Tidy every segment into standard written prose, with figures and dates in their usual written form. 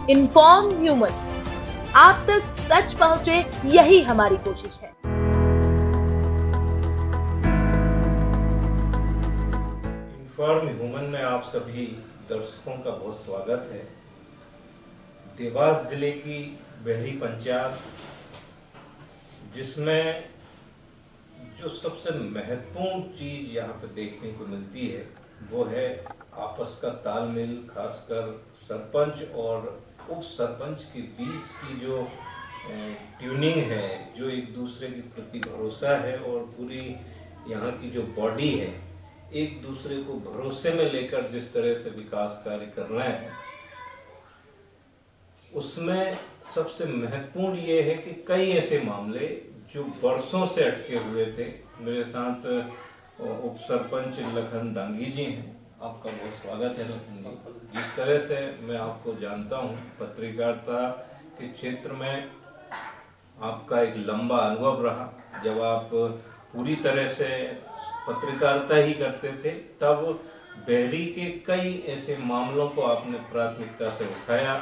Inform human, आप तक सच पहुंचे, यही हमारी कोशिश है। इन्फॉर्म ह्यूमन में आप सभी दर्शकों का बहुत स्वागत है। देवास जिले की बहरी पंचायत, जिसमें जो सबसे महत्वपूर्ण चीज यहाँ पे देखने को मिलती है वो है आपस का तालमेल, खासकर सरपंच और उप सरपंच के बीच की जो ट्यूनिंग है, जो एक दूसरे के प्रति भरोसा है और पूरी यहाँ की जो बॉडी है एक दूसरे को भरोसे में लेकर जिस तरह से विकास कार्य कर रहे हैं, उसमें सबसे महत्वपूर्ण ये है कि कई ऐसे मामले जो बरसों से अटके हुए थे। मेरे साथ उप सरपंच लखन दांगी जी हैं। आपका बहुत स्वागत है लखन जी। जिस तरह से मैं आपको जानता हूँ, पत्रकारिता के क्षेत्र में आपका एक लंबा अनुभव रहा। जब आप पूरी तरह से पत्रकारिता ही करते थे, तब बहरी के कई ऐसे मामलों को आपने प्राथमिकता से उठाया।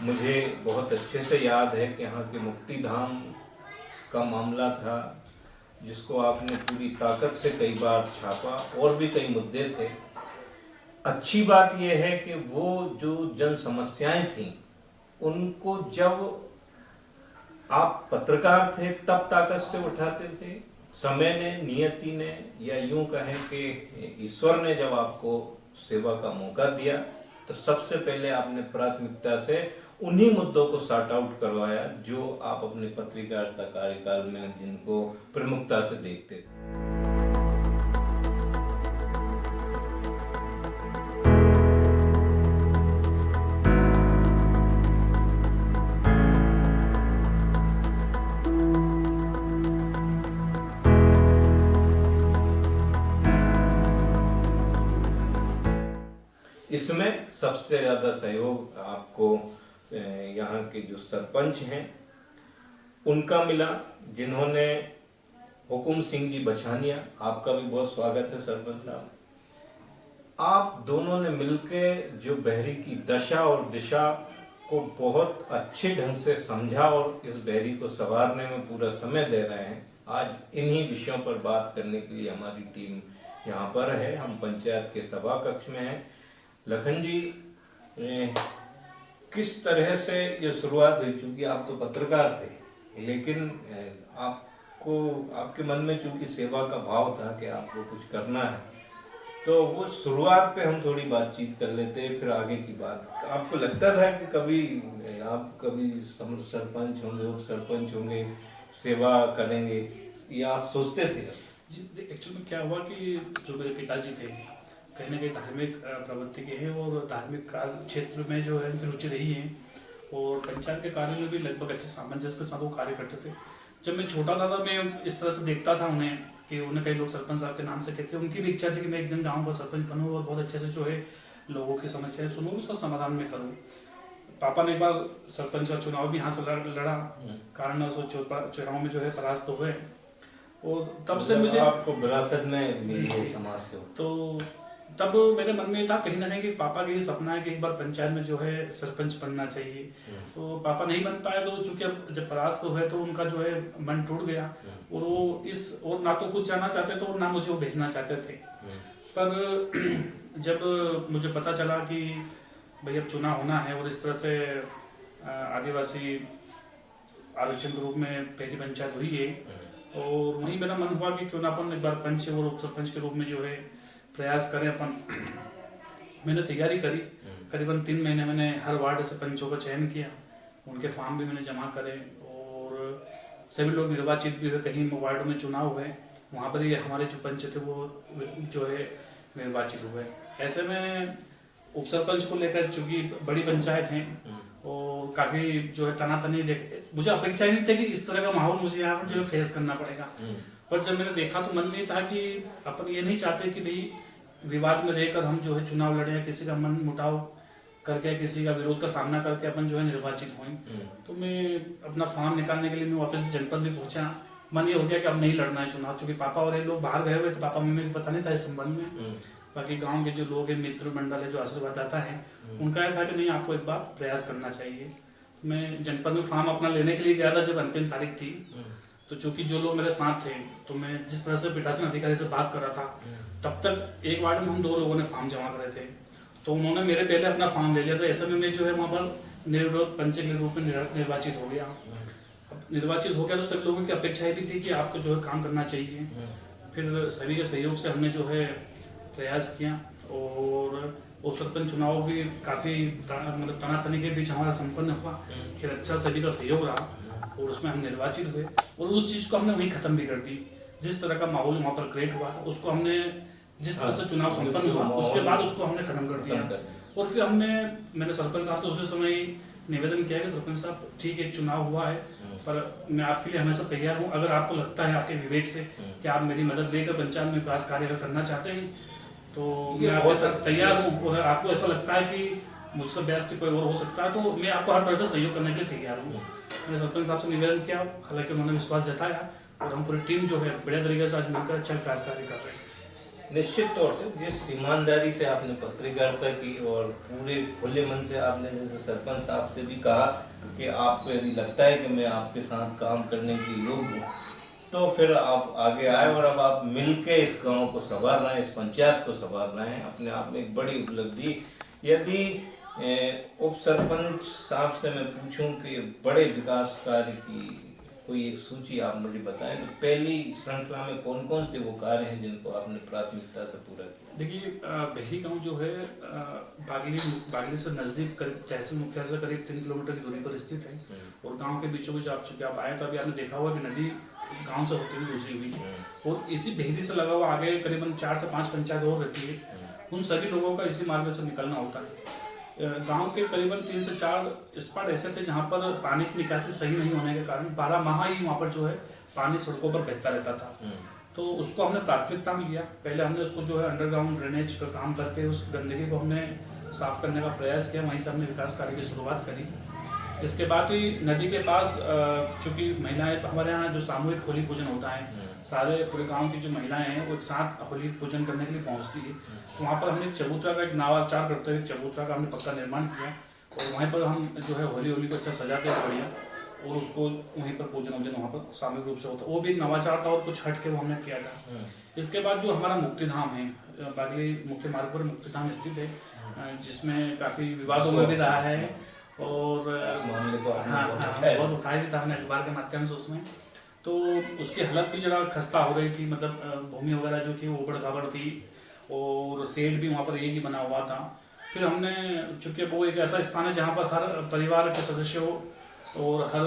मुझे बहुत अच्छे से याद है कि यहाँ के मुक्ति धाम का मामला था, जिसको आपने पूरी ताकत से कई बार छापा, और भी कई मुद्दे थे। अच्छी बात यह है कि वो जो जन समस्याएं थीं, उनको जब आप पत्रकार थे तब ताकत से उठाते थे। समय ने, नियति ने, या यूं कहें कि ईश्वर ने जब आपको सेवा का मौका दिया, तो सबसे पहले आपने प्राथमिकता से उन्हीं मुद्दों को सॉर्ट आउट करवाया जो आप अपने पत्रकारिता कार्यकाल में जिनको प्रमुखता से देखते थे। इसमें सबसे ज़्यादा सहयोग आपको यहाँ के जो सरपंच हैं उनका मिला, जिन्होंने हुकुम सिंह जी बछानिया, आपका भी बहुत स्वागत है सरपंच साहब। आप दोनों ने मिलकर जो बहरी की दशा और दिशा को बहुत अच्छे ढंग से समझा और इस बहरी को संवारने में पूरा समय दे रहे हैं। आज इन्हीं विषयों पर बात करने के लिए हमारी टीम यहाँ पर है। हम पंचायत के सभा कक्ष में हैं। लखन जी, किस तरह से ये शुरुआत हुई? चूंकि आप तो पत्रकार थे, लेकिन आपको, आपके मन में चूंकि सेवा का भाव था कि आपको कुछ करना है, तो वो शुरुआत पे हम थोड़ी बातचीत कर लेते हैं, फिर आगे की बात। आपको लगता था कि कभी आप कभी सरपंच होंगे, उप सरपंच होंगे, सेवा करेंगे, या आप सोचते थे? जी, एक्चुअली में क्या हुआ कि जो मेरे पिताजी थे कहीं ना कहीं धार्मिक प्रवृत्ति के हैं और धार्मिक क्षेत्र में जो है उनकी रुचि रही है, और पंचायत के कार्य में भी लगभग अच्छे सामंजस्य के साथ वो कार्य करते थे। जब मैं छोटा था तब मैं इस तरह से देखता था उन्हें कि उन्हें कई लोग सरपंच साहब के नाम से कहते थे। उनकी भी इच्छा थी कि मैं एक दिन गाँव का सरपंच बनूँ और बहुत अच्छे से जो है लोगों की समस्याएं सुनूँ, उसका समाधान में करूँ। पापा ने एक बार सरपंच का चुनाव भी यहाँ से लड़ा, कारण चुनाव में जो है परास्त हो गए, और तब से मुझे आपको विरासत में मिली समाज से, तो तब मेरे मन में था कहीं ना कहीं कि पापा का ये सपना है कि एक बार पंचायत में जो है सरपंच बनना चाहिए। तो पापा नहीं बन पाए, तो चूंकि अब जब परास्त हुए तो उनका जो है मन टूट गया, और वो इस और ना तो कुछ जाना चाहते थे और ना मुझे वो भेजना चाहते थे। पर जब मुझे पता चला कि भाई अब चुनाव होना है और इस तरह से आदिवासी आरक्षण के रूप में पहली पंचायत हुई है, और वहीं मेरा मन हुआ कि क्यों ना अपन एक बार पंच और उप सरपंच के रूप में जो है प्रयास करें अपन। मैंने तैयारी करी, करीबन 3 महीने मैंने हर वार्ड से पंचों का चयन किया, उनके फॉर्म भी मैंने जमा करे, और सभी लोग निर्वाचित भी हुए। कहीं वार्डों में चुनाव हुए, वहाँ पर ये हमारे जो पंच थे वो जो है निर्वाचित हुए। ऐसे में उप सरपंच को लेकर, चूंकि बड़ी पंचायत है और काफ़ी जो है तनातनी, मुझे अपेक्षा ही नहीं थी कि इस तरह का माहौल मुझे यहाँ पर जो है फेस करना पड़ेगा। पर जब मैंने देखा तो मन में था कि अपन ये नहीं चाहते कि भाई विवाद में रहकर हम जो है चुनाव लड़े, या किसी का मन मुटाव करके, किसी का विरोध का सामना करके अपन जो है निर्वाचित हुए। तो मैं अपना फॉर्म निकालने के लिए मैं वापस जनपद में पहुंचा। मन ये हो गया कि अब नहीं लड़ना है चुनाव, चूंकि पापा और ये लोग बाहर गए हुए थे, पापा मम्मी को पता नहीं था इस संबंध में। बाकी गांव के जो लोग हैं, मित्र मंडल है, जो आशीर्वाददाता है, उनका यह था कि नहीं आपको एक बार प्रयास करना चाहिए। मैं जनपद में फॉर्म अपना लेने के लिए गया था जब अंतिम तारीख थी, तो चूंकि जो लोग मेरे साथ थे, तो मैं जिस तरह से पीठासीन अधिकारी से बात कर रहा था, तब तक एक वार्ड में हम 2 लोगों ने फॉर्म जमा करे थे, तो उन्होंने मेरे पहले अपना फॉर्म ले लिया था। ऐसे में मैं जो है वहाँ पर निर्विरोध पंच के रूप में निर्वाचित हो गया। निर्वाचित हो गया तो सभी लोगों की अपेक्षा भी थी कि आपको जो है काम करना चाहिए। फिर सभी के सहयोग से हमने जो है प्रयास किया और उप सरपंच चुनाव भी काफ़ी मतलब तनातनी के बीच हमारा संपन्न हुआ। फिर अच्छा सभी का सहयोग रहा और उसमें हम निर्वाचित हुए और उस चीज़ को हमने वहीं ख़त्म भी कर दी। जिस तरह का माहौल वहाँ पर क्रिएट हुआ उसको हमने, जिस तरह से चुनाव संपन्न हुआ उसके बाद उसको हमने खत्म कर दिया। और फिर मैंने सरपंच साहब से उसी समय निवेदन किया कि सरपंच साहब ठीक है, चुनाव हुआ है, पर मैं आपके लिए हमेशा तैयार हूँ। अगर आपको लगता है आपके विवेक से कि आप मेरी मदद लेकर पंचायत में विकास कार्य अगर करना चाहते हैं तो मैं आपके साथ तैयार हूँ। और आपको ऐसा लगता है कि मुझसे बेस्ट कोई और हो सकता है तो मैं आपको हर तरह से सहयोग करने के लिए तैयार हूँ। मैंने सरपंच साहब से निवेदन किया, हालांकि उन्होंने विश्वास जताया और हम पूरी टीम जो है बढ़िया तरीके से आज मिलकर अच्छा विकास कार्य कर रहे हैं। निश्चित तौर से जिस ईमानदारी से आपने पत्रकारिता की और पूरे खुले मन से आपने, जैसे सरपंच साहब से भी कहा कि आपको यदि लगता है कि मैं आपके साथ काम करने के योग्य हूँ, तो फिर आप आगे आए और अब आप मिलके इस गांव को संवार रहे हैं, इस पंचायत को संवार रहे हैं। अपने आप में एक बड़ी उपलब्धि। यदि उप सरपंच साहब से मैं पूछूं कि बड़े विकास कार्य की कोई एक सूची आप मुझे बताएं, तो पहली श्रृंखला में कौन कौन से वो कार्य हैं जिनको आपने प्राथमिकता से पूरा किया? देखिए, बहरी गांव जो है बागली से नज़दीक करीब तहसील मुख्यालय से करीब 3 किलोमीटर की दूरी पर स्थित है और गांव के बीचों बीच आप आए तो अभी आपने देखा होगा कि नदी गांव से होती हुई गुजरी हुई है और इसी बहरी से लगा हुआ आगे करीबन 4 से 5 पंचायत और रहती है। उन सभी लोगों का इसी मार्ग से निकलना होता है। गांव के करीबन 3 से 4 स्पॉट ऐसे थे जहां पर पानी की निकासी सही नहीं होने के कारण 12 माह ही वहां पर जो है पानी सड़कों पर बहता रहता था। तो उसको हमने प्राथमिकता में लिया। पहले हमने उसको जो है अंडरग्राउंड ड्रेनेज का काम करके उस गंदगी को हमने साफ करने का प्रयास किया। वहीं से हमने विकास कार्य की शुरुआत करी। इसके बाद ही नदी के पास चूंकि महिलाएं हमारे यहाँ जो सामूहिक होली पूजन होता है, सारे पूरे गांव की जो महिलाएं हैं वो एक साथ होली पूजन करने के लिए पहुंचती है। तो वहाँ पर हमने चबूतरा का एक नावाचार करते हुए चबूतरा का हमने पक्का निर्माण किया और वहीं पर हम जो है होली को अच्छा सजाते हैं बढ़िया और उसको वहीं पर पूजन वूजन वहाँ पर सामूहिक रूप से होता है। वो भी एक नवाचार था और कुछ हट के वो हमने किया था। इसके बाद जो हमारा मुक्तिधाम है, बागली मुख्य मार्ग पर मुक्तिधाम स्थित है, जिसमें काफ़ी विवादों में भी रहा है और बहुत उठाया भी था हमने अखबार के माध्यम से उसमें। तो उसकी हालत भी जरा खस्ता हो रही थी, मतलब भूमि वगैरह जो थी वो उबड़ खाबड़ थी और शेड भी वहाँ पर एक ही बना हुआ था। फिर हमने, चूँकि वो एक ऐसा स्थान है जहाँ पर हर परिवार के सदस्यों और हर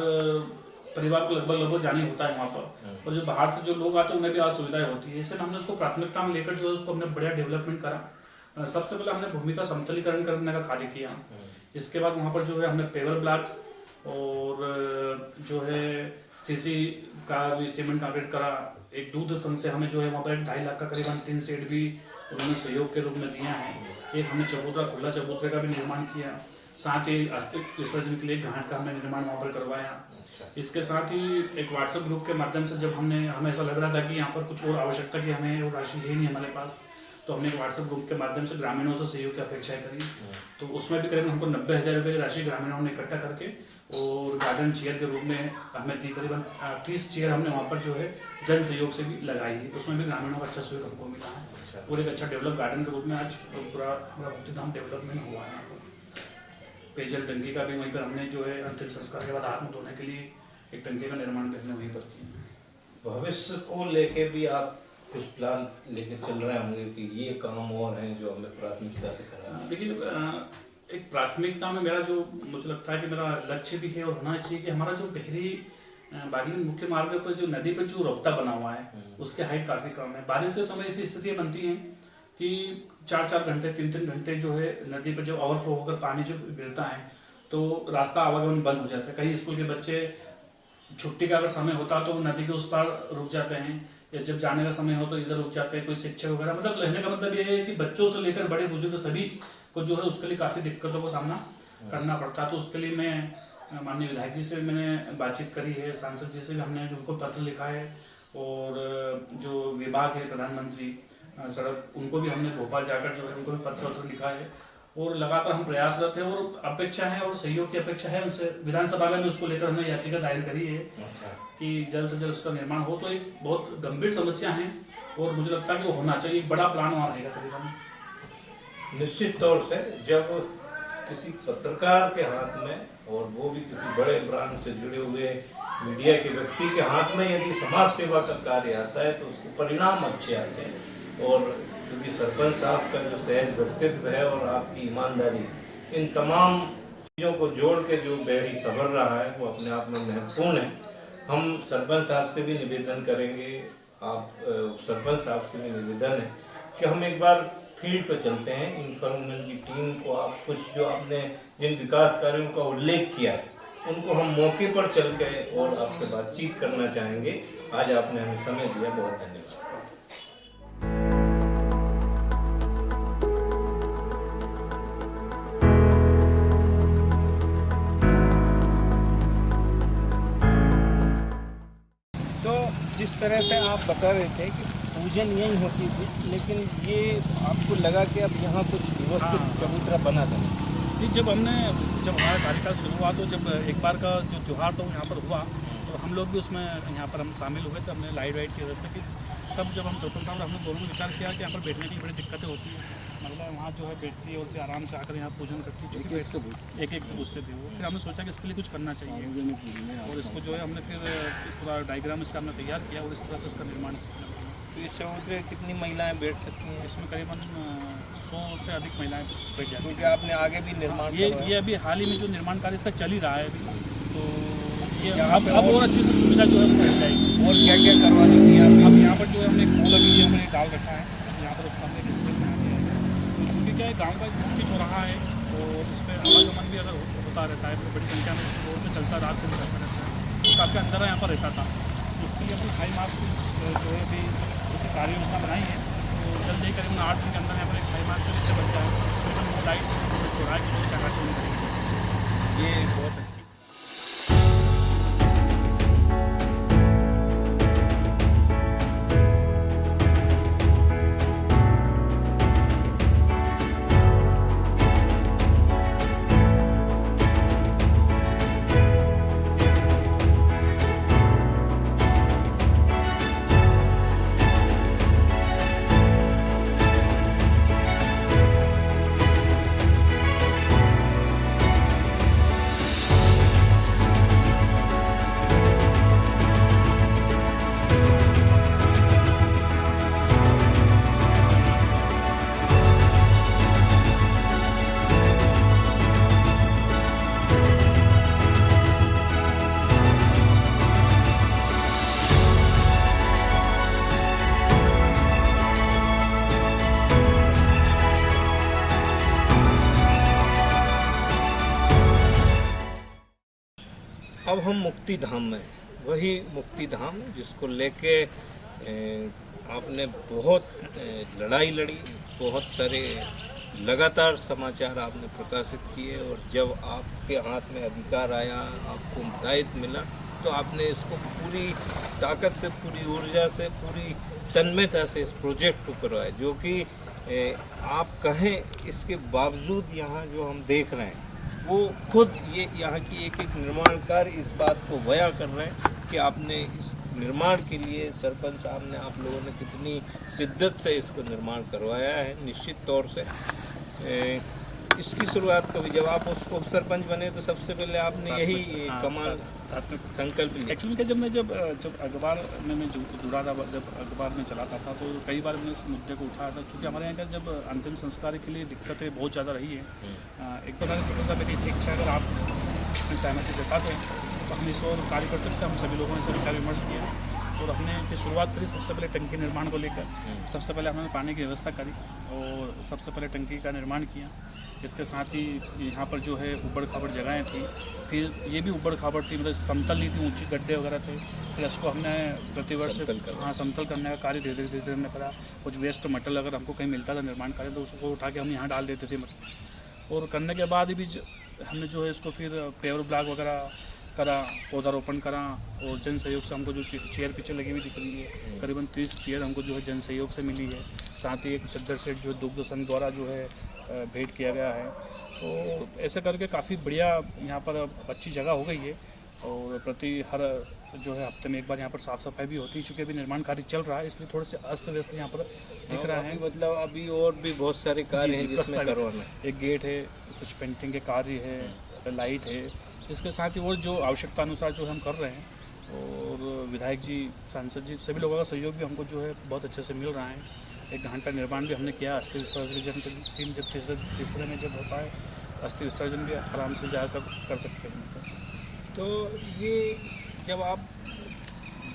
परिवार को लगभग जाने होता है वहाँ पर, और जो बाहर से जो लोग आते हैं उन्हें भी असुविधाएं होती है। इसलिए हमने उसको प्राथमिकता में लेकर जो है उसको हमने बढ़िया डेवलपमेंट करा। सबसे पहले हमने भूमि का समतलीकरण करने का कार्य किया। इसके बाद वहाँ पर जो है हमने पेवर ब्लॉक्स और जो है सीसी का जो सीमेंट कंक्रीट करा। एक दूध संघ से हमें जो है वहाँ पर 2.5 लाख का करीबन 3 सेट भी उन्होंने सहयोग के रूप में दिया है। एक हमने चबूतरा, खुला चबूतरे का भी निर्माण किया। साथ ही अस्थि विसर्जन के लिए घाट का हमने निर्माण वहाँ पर करवाया। इसके साथ ही एक व्हाट्सएप ग्रुप के माध्यम से जब हमें ऐसा लग रहा था कि यहाँ पर कुछ और आवश्यकता की हमें और राशि है नहीं हमारे पास, तो हमने एक व्हाट्सएप ग्रुप के माध्यम से ग्रामीणों से सहयोग की अपेक्षा करी। तो उसमें भी करीबन हमको 90,000 रुपये की राशि ग्रामीणों ने इकट्ठा करके और गार्डन चेयर के रूप में हमें दी। करीबन 30 चेयर हमने वहाँ पर जो है जन सहयोग से भी लगाई है। उसमें भी ग्रामीणों का अच्छा सहयोग हमको मिला है और एक अच्छा डेवलप गार्डन के रूप में आज पूरा हमारा मुक्तिधाम डेवलपमेंट हुआ है। पेयजल टंकी का भी वहीं पर हमने जो है अंतिम संस्कार के बाद हाथ में धोने के लिए एक टंकी का निर्माण भी हमने वहीं पर किया। भविष्य को लेके भी आप कुछ प्लान लेके चल रहे होंगे कि ये काम और हैं जो हमें प्राथमिकता से करना है? देखिए, एक प्राथमिकता में मेरा जो मुझे लगता है कि मेरा लक्ष्य भी है और होना चाहिए कि हमारा जो बहरी बागली मुख्य मार्ग पर जो नदी पर जो रफ्ता बना हुआ है उसकी हाइट काफ़ी कम है। बारिश के समय ऐसी स्थितियाँ बनती हैं कि 4-4 घंटे 3-3 घंटे जो है नदी पर जब ओवरफ्लो होकर पानी जो गिरता है तो रास्ता आवागमन बंद हो जाता है। कई स्कूल के बच्चे छुट्टी का अगर समय होता तो वो नदी के उस पार रुक जाते हैं, या जब जाने का समय हो तो इधर रुक जाते हैं। कोई शिक्षक वगैरह, मतलब रहने का मतलब ये है कि बच्चों से लेकर बड़े बुजुर्ग सभी को जो है उसके लिए काफ़ी दिक्कतों का सामना करना पड़ता है। तो उसके लिए मैं माननीय विधायक जी से मैंने बातचीत करी है, सांसद जी से हमने उनको पत्र लिखा है और जो विभाग है प्रधानमंत्री सड़क उनको भी हमने भोपाल जाकर जो है उनको भी पत्र लिखा है और लगातार हम प्रयासरत हैं और अपेक्षा है और सहयोग की अपेक्षा है उनसे। विधानसभा में उसको लेकर हमने याचिका दायर करी है कि जल्द से जल्द उसका निर्माण हो। तो एक बहुत गंभीर समस्या है और मुझे लगता है कि वो होना चाहिए, एक बड़ा प्लान वहाँ रहेगा करीबन। निश्चित तौर से जब किसी पत्रकार के हाथ में और वो भी किसी बड़े ब्रांड से जुड़े हुए मीडिया के व्यक्ति के हाथ में यदि समाज सेवा का कार्य आता है तो उसके परिणाम अच्छे आते हैं। और क्योंकि सरपंच साहब का जो सहज व्यक्तित्व है और आपकी ईमानदारी, इन तमाम चीज़ों को जोड़ के जो बेहरी संवर रहा है वो अपने आप में महत्वपूर्ण है। हम सरपंच साहब से भी निवेदन करेंगे, आप सरपंच साहब से भी निवेदन है कि हम एक बार फील्ड पर चलते हैं। इन्फॉर्मेशन की टीम को आप कुछ जो आपने जिन विकास कार्यों का उल्लेख किया है उनको हम मौके पर चल गए और आपसे बातचीत करना चाहेंगे। आज आपने हमें समय दिया, बहुत धन्यवाद। तो जिस तरह से आप बता रहे थे कि पूजन यही होती थी, लेकिन ये आपको लगा कि अब यहाँ कुछ व्यवस्थित चबूतरा बना था। जब हमारा कार्यकाल शुरू हुआ तो जब एक बार का जो त्यौहार था वो यहाँ पर हुआ तो हम लोग भी उसमें यहाँ पर हम शामिल हुए थे। हमने लाइट वाइट की व्यवस्था की। तब जब हम सरपंच साहब हमने दोनों ने विचार किया कि यहाँ पर बैठने की बड़ी दिक्कतें होती हैं, महिला वहाँ जो है बैठती है और फिर आराम से आकर यहाँ पूजन करती है, एक एक से पूछते थे वो। फिर हमने सोचा कि इसके लिए कुछ करना चाहिए और इसको जो है हमने फिर पूरा डायग्राम इसका हमने तैयार किया और इस तरह से इसका निर्माण किया। तो इस चबूतरे कितनी महिलाएं बैठ सकती हैं? इसमें करीबन 100 से अधिक महिलाएं बैठ जाती हैं। क्योंकि आपने आगे भी निर्माण ये अभी हाल ही में जो निर्माण कार्य इसका चल ही रहा है अभी, तो ये अब और अच्छी से सुविधा जो है वो मिल जाएगी। और क्या क्या करवाने की अब यहाँ पर जो है हमने एक पोल अभी हमने डाल रखा है, यहाँ पर उसका हमने डिस्प्ले बना दिया है। तो चूँकि क्या है गाँव का एक मुख्य चौराहा है और इस पर आवागमन भी अगर होता रहता है, बड़ी संख्या में इस रोड पर चलता रात को भी चलता रहता है। तो काफ़ी अंदर यहाँ पर रहता था, उसके लिए अपनी हाई मास्क जो है अभी उसी कार्य योजना बनाई है। तो जल्द ही करीबन 8 दिन के अंदर यहाँ पर एक हाई मास्क का लिस्ट बन जाए, तकरीबन लाइट चौराहे की जो चकाचौंध करेगी। ये बहुत अच्छी। अब हम मुक्ति धाम में हैं, वही मुक्ति धाम जिसको लेके आपने बहुत लड़ाई लड़ी, बहुत सारे लगातार समाचार आपने प्रकाशित किए और जब आपके हाथ में अधिकार आया, आपको दायित्व मिला, तो आपने इसको पूरी ताकत से, पूरी ऊर्जा से, पूरी तन्मयता से इस प्रोजेक्ट को करवाया। जो कि आप कहें इसके बावजूद यहाँ जो हम देख रहे हैं वो खुद ये यहाँ की एक एक निर्माण कार्य इस बात को बयां कर रहे हैं कि आपने इस निर्माण के लिए सरपंच साहब ने, आप लोगों ने कितनी शिद्दत से इसको निर्माण करवाया है। निश्चित तौर से इसकी शुरुआत कभी जब आप उसको सरपंच बने तो सबसे पहले आपने यही कमाल संकल्प लिया। एक्चुअली जब अखबार में मैं जुड़ा था, जब अखबार में चलाता था तो कई बार मैंने इस मुद्दे को उठाया था। चूँकि हमारे यहाँ का जब अंतिम संस्कार के लिए दिक्कतें बहुत ज़्यादा रही है, एक तो सरपंच साहब मेरी इच्छा अगर आप सहमति जताते हैं तो हम इस और कार्य कर सकते हैं। हम सभी लोगों ने सब विचार विमर्श किया और हमने की शुरुआत करी सबसे पहले टंकी निर्माण को लेकर। सबसे पहले हमने पानी की व्यवस्था करी और सबसे पहले टंकी का निर्माण किया। इसके साथ ही यहाँ पर जो है उबड़ खाबड़ जगहें थी, फिर ये भी उबड़ खाबड़ थी, मतलब समतल नहीं थी, ऊंची गड्ढे वगैरह थे। फिर इसको हमने प्रतिवर्ष समतल करने का कार्य धीरे धीरे हमने करा। कुछ वेस्ट मटेरियल अगर हमको कहीं मिलता था निर्माण कार्य तो उसको उठा के हम यहाँ डाल देते थे मतलब। और करने के बाद भी हमने जो है इसको फिर पेवर ब्लॉक वगैरह करा, पौधारोपण करा, और जन सहयोग से हमको जो चेयर पीछे लगी हुई दिख रही है, करीबन 30 चेयर हमको जो है जन सहयोग से मिली है। साथ ही एक चद्दर सेट जो दुग्ध संघ द्वारा जो है भेंट किया गया है। तो ऐसे करके काफ़ी बढ़िया यहाँ पर अच्छी जगह हो गई है, और प्रति हर जो है हफ्ते में एक बार यहाँ पर साफ़ सफाई भी होती है। चूँकि अभी निर्माण कार्य चल रहा है, इसलिए थोड़े से अस्त व्यस्त यहाँ पर दिख रहा है। मतलब अभी और भी बहुत सारे कार्य हैं जिसमें करवाना है। एक गेट है, कुछ पेंटिंग के कार्य है, लाइट है, इसके साथ ही और जो आवश्यकता अनुसार जो हम कर रहे हैं, और विधायक जी, सांसद जी, सभी लोगों का सहयोग भी हमको जो है बहुत अच्छे से मिल रहा है। एक घाट का निर्माण भी हमने किया। अस्थि विसर्जन के दिन जब तीसरे में जब होता है, अस्थि विसर्जन भी आराम से जाकर कर सकते हैं। तो ये जब आप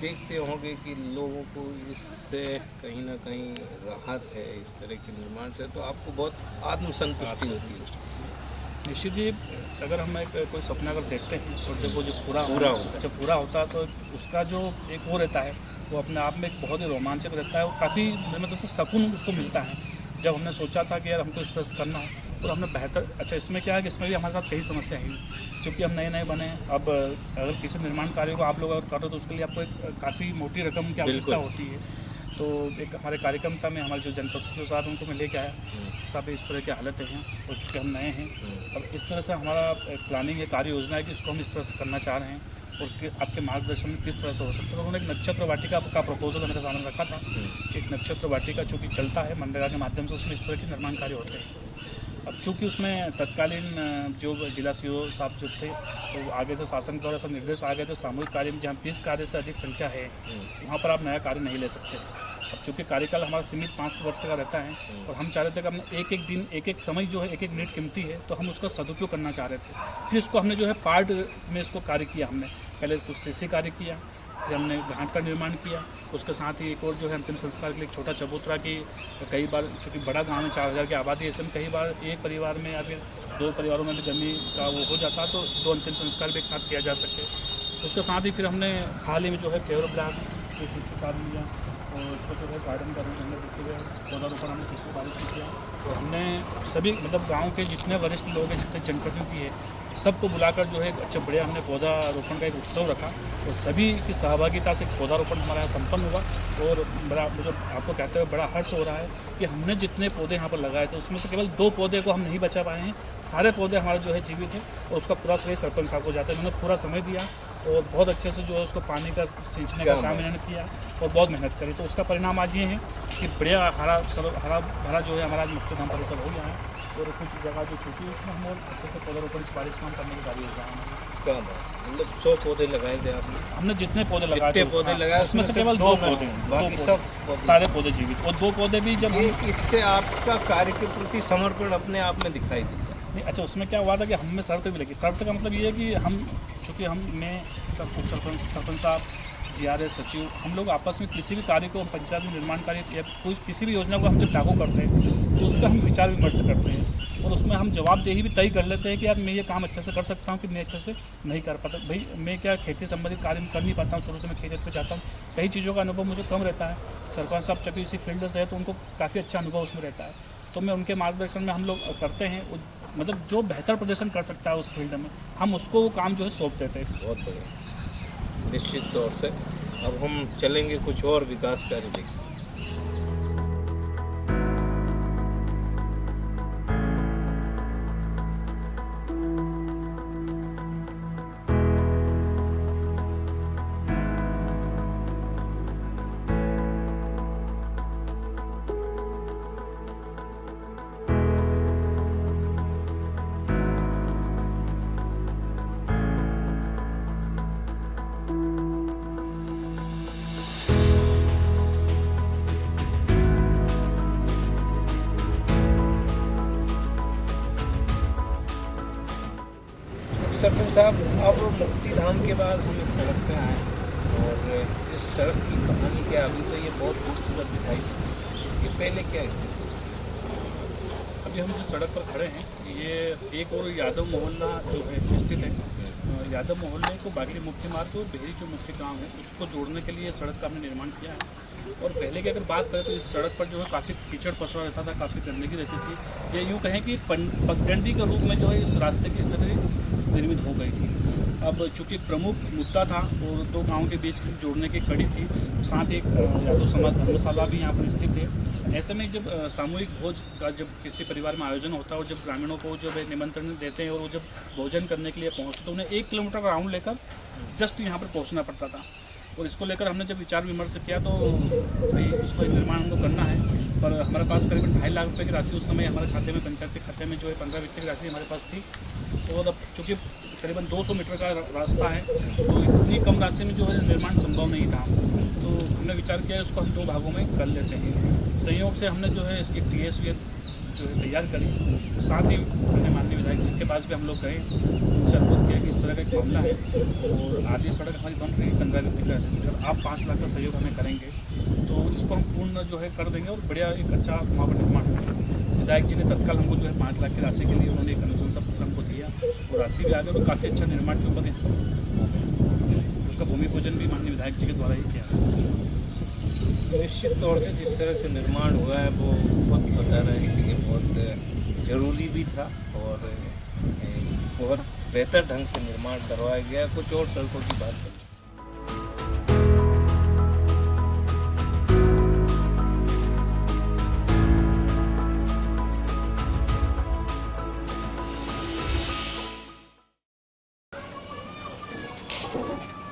देखते होंगे कि लोगों को इससे कहीं ना कहीं राहत है इस तरह के निर्माण से, तो आपको बहुत आत्मसंतुष्टि होती है। निश्चित ही, अगर हम कोई सपना अगर देखते हैं और जब वो जो पूरा होता है तो उसका जो एक वो रहता है, वो अपने आप में एक बहुत ही रोमांचक रहता है, और काफ़ी मतलब से सुकून उसको मिलता है। जब हमने सोचा था कि यार हमको इस तरह से करना है, और हमने बेहतर, अच्छा इसमें क्या है कि इसमें भी हमारे साथ कई समस्याएं हैं, क्योंकि हम नए बने। अब अगर किसी निर्माण कार्य को आप लोग अगर कर रहे हो तो उसके लिए आपको एक काफ़ी मोटी रकम की आवश्यकता होती है। तो एक हमारे कार्यक्रमता में हमारे जो जनपद के साथ उनको मैं लेके आया, सब इस तरह की हालतें हैं, और चूँकि हम नए हैं, अब इस तरह से हमारा प्लानिंग है, कार्य योजना है कि इसको हम इस तरह से करना चाह रहे हैं, और आपके मार्गदर्शन में किस तरह से हो सकता है। तो उन्होंने एक नक्षत्र वाटिका का प्रपोजल मेरे सामने रखा था। एक नक्षत्र वाटिका चूँकि चलता है मनरेगा के माध्यम से, उसमें इस तरह के निर्माण कार्य होते हैं। अब चूँकि उसमें तत्कालीन जो जिला सीओ साहब जो थे, तो आगे से शासन द्वारा सब निर्देश आ गए थे, सामूहिक कार्य में जहाँ 20 कार्य से अधिक संख्या है वहाँ पर आप नया कार्य नहीं ले सकते। अब चूँकि कार्यकाल हमारा सीमित 5 वर्ष का रहता है, और हम चाह रहे थे कि हमने एक दिन, एक समय जो है, एक मिनट कीमती है, तो हम उसका सदुपयोग करना चाह रहे थे। फिर इसको हमने जो है पार्ट में इसको कार्य किया। हमने पहले कुछ सीसी कार्य किया, फिर हमने घाट का निर्माण किया, उसके साथ ही एक और जो है अंतिम संस्कार के लिए एक छोटा चबूतरा की। कई बार चूँकि बड़ा गाँव में 4000 की आबादी, ऐसे में कई बार एक परिवार में या फिर 2 परिवारों में भी गर्मी का वो हो जाता, तो 2 अंतिम संस्कार भी एक साथ किया जा सके। उसके साथ ही फिर हमने हाल ही में जो है केवल ब्लॉक की सीसी कार्य लिया, और उसको जो है गार्डन का हमने देखते हुए पौधारोपण हमने पिछले बारिश में किया। तो हमने सभी मतलब गांव के जितने वरिष्ठ लोग हैं, जितने जनप्रतिनिधि है, सबको बुलाकर जो है एक अच्छा बढ़िया हमने पौधारोपण का एक उत्सव रखा, और सभी की सहभागिता से पौधारोपण हमारा यहाँ संपन्न हुआ। और बड़ा मुझे आपको कहते हुए बड़ा हर्ष हो रहा है कि हमने जितने पौधे यहाँ पर लगाए थे, उसमें से केवल 2 पौधे को हम नहीं बचा पाए हैं, सारे पौधे हमारे जो है जीवित हैं, और उसका पूरा श्रेय सरपंच साहब को जाता है। उन्होंने पूरा समय दिया, और बहुत अच्छे से जो है उसको पानी का सींचने का काम इन्होंने किया, और बहुत मेहनत करी। तो उसका परिणाम आज ये है कि बढ़िया हरा भरा जो है हमारा मुक्तिधाम परिसर हो गया है, और कुछ जगह जो छूटी है उसमें हम और अच्छे से पौधारोपण इस बारिश में हम करने की कार्य योजना है। मतलब 100 पौधे लगाए थे आपने? हमने जितने पौधे लगाए उसमें से केवल 2 पौधे, बाकी सब सारे पौधे जीवित, और 2 पौधे भी जब इससे आपका कार्य के प्रति समर्पण अपने आप में दिखाई देता है। नहीं, अच्छा उसमें क्या हुआ था कि हमें शर्त भी लगी। शर्त का मतलब ये है कि हम चूँकि मैं सरपंच साहब, GRS सचिव, हम लोग आपस में किसी भी कार्य को, पंचायत में निर्माण कार्य या कोई किसी भी योजना को हम जब लागू करते हैं, तो उस पर हम विचार विमर्श करते हैं, और उसमें हम जवाबदेही भी तय कर लेते हैं कि यार मैं ये काम अच्छे से कर सकता हूँ कि मैं अच्छे से नहीं कर पाता। भाई मैं क्या खेती संबंधित कार्य कर नहीं पाता हूँ, शुरू से मैं खेती पे जाता हूँ, कई चीज़ों का अनुभव मुझे कम रहता है। सरपंच साहब चूँकि इसी फील्ड से है, तो उनको काफ़ी अच्छा अनुभव उसमें रहता है, तो मैं उनके मार्गदर्शन में हम लोग करते हैं। मतलब जो बेहतर प्रदर्शन कर सकता है उस फील्ड में, हम उसको वो काम जो है सौंप देते हैं। बहुत बढ़िया। निश्चित तौर से अब हम चलेंगे कुछ और विकास कार्य देखने। सरपंच साहब, अब मुक्तिधाम के बाद हम इस सड़क पे आए, और इस सड़क की कहानी क्या, अभी तो ये बहुत खूबसूरत दिखाई दी, इसके पहले क्या स्थिति थी? अभी हम जिस सड़क पर खड़े हैं, ये एक और यादव मोहल्ला जो है स्थित है। यादव मोहल्ले को बागली मुख्य मार्ग और बेहरी जो मुख्य गांव है उसको जोड़ने के लिए सड़क का हमने निर्माण किया है। और पहले की अगर बात करें तो इस सड़क पर जो है काफ़ी कीचड़ पसरा रहता था, काफ़ी गंदगी रहती थी। ये यूँ कहें कि पगडंडी के रूप में जो है इस रास्ते की स्थिति निर्मित हो गई थी। अब चूँकि प्रमुख मुद्दा था और दो गाँव के बीच जोड़ने की कड़ी थी, साथ एक यादव समाज धर्मशाला भी यहाँ पर स्थित है। ऐसे में जब सामूहिक भोज का जब किसी परिवार में आयोजन होता है और जब ग्रामीणों को जब निमंत्रण देते हैं और वो जब भोजन करने के लिए पहुँचते तो उन्हें 1 किलोमीटर का राउंड लेकर जस्ट यहाँ पर पहुँचना पड़ता था। और इसको लेकर हमने जब विचार विमर्श किया तो भाई इसको निर्माण हमको करना है, पर हमारे पास करीबन 2.5 लाख रुपये की राशि उस समय हमारे खाते में, पंचायत के खाते में जो है 15 व्यक्ति की राशि हमारे पास थी। तो अब चूँकि करीबन 200 मीटर का रास्ता है तो इतनी कम राशि में जो है निर्माण संभव नहीं था। तो हमने विचार किया इसको हम 2 भागों में कर लेते हैं। संयोग से हमने जो है इसकी TS जो है तैयार करी, साथ ही हमने माननीय विधायक जी के पास भी हम लोग गए, उनसे अनुरोध किया कि इस तरह का एक मामला है और आधी सड़क हमारी बन रही है 15 व्यक्ति की राशि से, अगर आप 5 लाख का सहयोग हमें करेंगे तो इसको हम पूर्ण जो है कर देंगे और बढ़िया एक अच्छा वहाँ पर निर्माण होगा। विधायक जी ने तत्काल हमको जो है 5 लाख की राशि के लिए उन्होंने एक अनुशंसा पत्र हमको दिया और राशि भी आ गई। तो काफ़ी अच्छा निर्माण के ऊपर उसका भूमि पूजन भी माननीय विधायक जी के द्वारा ही किया। निश्चित तौर से जिस तरह से निर्माण हुआ है वो बहुत बता रहे हैं कि ये बहुत ज़रूरी भी था और बहुत बेहतर ढंग से निर्माण करवाया गया। कुछ और सड़कों की बात करें।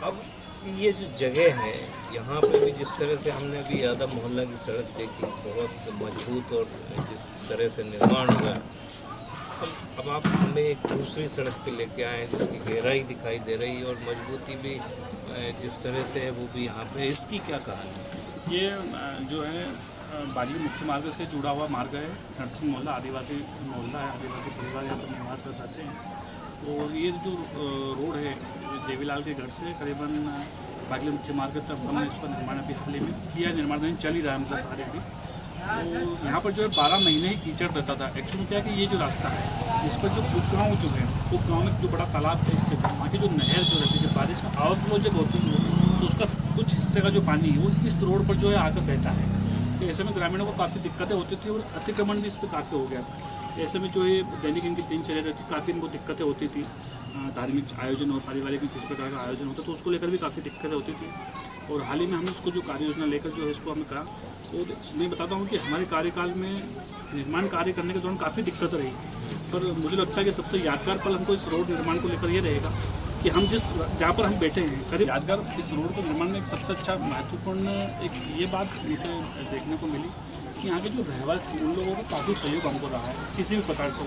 अब ये जो जगह है यहाँ पे भी जिस तरह से हमने अभी यादव मोहल्ला की सड़क देखी, बहुत मजबूत और जिस तरह से निर्माण हुआ है, अब आप हमें एक दूसरी सड़क पे लेके आए जिसकी गहराई दिखाई दे रही है और मजबूती भी जिस तरह से है वो भी यहाँ पे, इसकी क्या कहानी? ये जो है बागली मुख्य मार्ग से जुड़ा हुआ मार्ग है। नरसिंह मोहल्ला आदिवासी मोहल्ला है, आदिवासी परिवार यहाँ पर निवास कर जाते हैं। और ये जो रोड है देवीलाल के घर से करीबन बागली मुख्य मार्ग तक हमने इसका निर्माण अभी हाल ही में किया, निर्माण नहीं चल ही रहा है मतलब कार्य अभी। तो यहाँ पर जो है 12 महीने ही कीचड़ रहता था। एक्चुअली क्या है कि ये जो रास्ता है इस पर जो उपगाँव जो है, उपगाँव में जो बड़ा तालाब स्थित है, वहाँ की जो नहर जो रहती है, जब बारिश में ओवरफ्लो जब होती है तो उसका कुछ हिस्से का जो पानी है वो इस रोड पर जो है आकर बहता है। तो ऐसे में ग्रामीणों को काफ़ी दिक्कतें होती थी और अतिक्रमण भी इस पर काफ़ी हो गया था। ऐसे में जो है दैनिक इनकी दिनचर्या रहती, काफ़ी इनको दिक्कतें होती थी। धार्मिक आयोजन और पारिवारिक किसी प्रकार का आयोजन होता तो उसको लेकर भी काफ़ी दिक्कतें होती थी। और हाल ही में हमने इसको जो कार्य योजना लेकर जो है इसको हमें कहा, तो मैं बताता हूँ कि हमारे कार्यकाल में निर्माण कार्य करने के दौरान काफ़ी दिक्कत रही, पर मुझे लगता है कि सबसे यादगार पल हमको इस रोड निर्माण को लेकर ये रहेगा कि हम जहाँ पर हम बैठे हैं करीब यादगार इस रोड को निर्माण में एक सबसे अच्छा महत्वपूर्ण एक ये बात मुझे देखने को मिली कि यहाँ के जो रहवासी उन लोगों को काफ़ी सहयोग हमको रहा है किसी भी प्रकार से।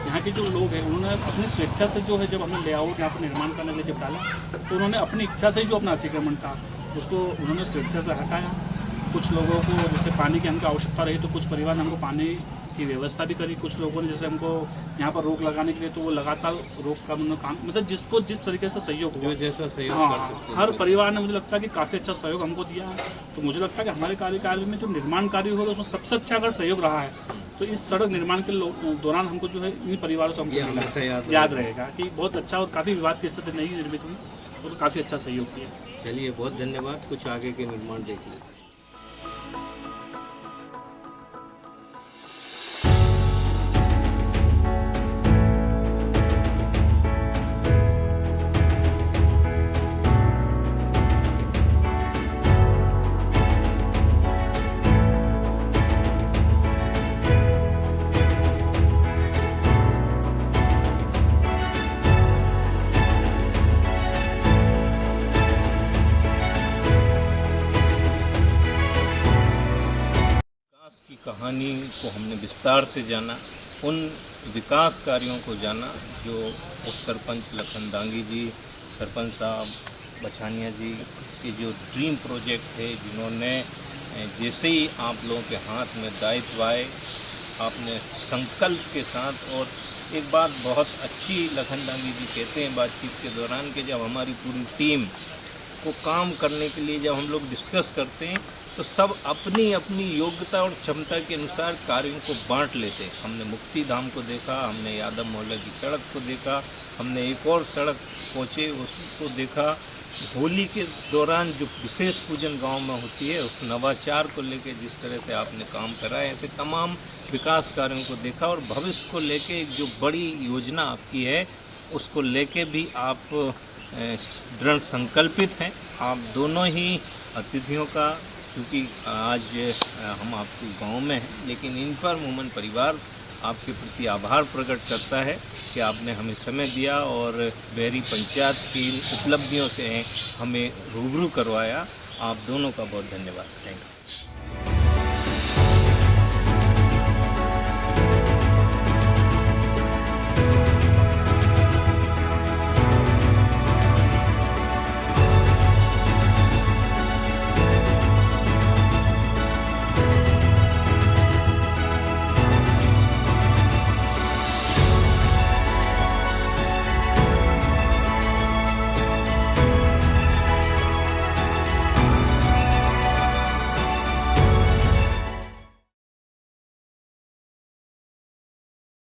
यहाँ के जो लोग हैं उन्होंने अपनी स्वेच्छा से जो है जब हमने लेआउट यहाँ पर निर्माण करने के लिए जब डाला तो उन्होंने अपनी इच्छा से ही जो अपना अतिक्रमण था उसको उन्होंने स्वेच्छा से हटाया। कुछ लोगों को जैसे पानी की हमको आवश्यकता रही तो कुछ परिवार ने हमको पानी की व्यवस्था भी करी। कुछ लोगों ने जैसे हमको यहाँ पर रोक लगाने के लिए तो वो लगातार रोक का उन्होंने काम, मतलब जिसको जिस तरीके से सहयोग हुआ, जो जैसा सहयोग हाँ, कर सकते हर परिवार ने मुझे लगता है कि काफ़ी अच्छा सहयोग हमको दिया है। तो मुझे लगता है कि हमारे कार्यकाल में जो निर्माण कार्य हो रहा है उसमें सबसे अच्छा अगर सहयोग रहा है तो इस सड़क निर्माण के दौरान हमको जो है इन परिवारों से हमको हमेशा याद रहेगा कि बहुत अच्छा और काफ़ी विवाद की स्थिति नहीं निर्मित हुई और काफ़ी अच्छा सहयोग किया। चलिए बहुत धन्यवाद। कुछ आगे के निर्माण देख लीजिए। कहानी को हमने विस्तार से जाना, उन विकास कार्यों को जाना जो उप सरपंच लखन दांगी जी, सरपंच साहब बछानिया जी के जो ड्रीम प्रोजेक्ट थे, जिन्होंने जैसे ही आप लोगों के हाथ में दायित्व आए आपने संकल्प के साथ। और एक बात बहुत अच्छी लखन दांगी जी कहते हैं बातचीत के दौरान कि जब हमारी पूरी टीम को काम करने के लिए जब हम लोग डिस्कस करते हैं तो सब अपनी अपनी योग्यता और क्षमता के अनुसार कार्यों को बांट लेते हैं। हमने मुक्ति धाम को देखा, हमने यादव मोहल्ला की सड़क को देखा, हमने एक और सड़क पहुँचे उसको देखा। होली के दौरान जो विशेष पूजन गांव में होती है उस नवाचार को लेके जिस तरह से आपने काम करा है, ऐसे तमाम विकास कार्यों को देखा। और भविष्य को लेके जो बड़ी योजना आपकी है उसको लेके भी आप दृढ़ संकल्पित हैं। आप दोनों ही अतिथियों का, क्योंकि आज हम आपके गांव में हैं, लेकिन इन पर मोमन परिवार आपके प्रति आभार प्रकट करता है कि आपने हमें समय दिया और बेहरी पंचायत की उपलब्धियों से हमें रूबरू करवाया। आप दोनों का बहुत धन्यवाद। Thank you.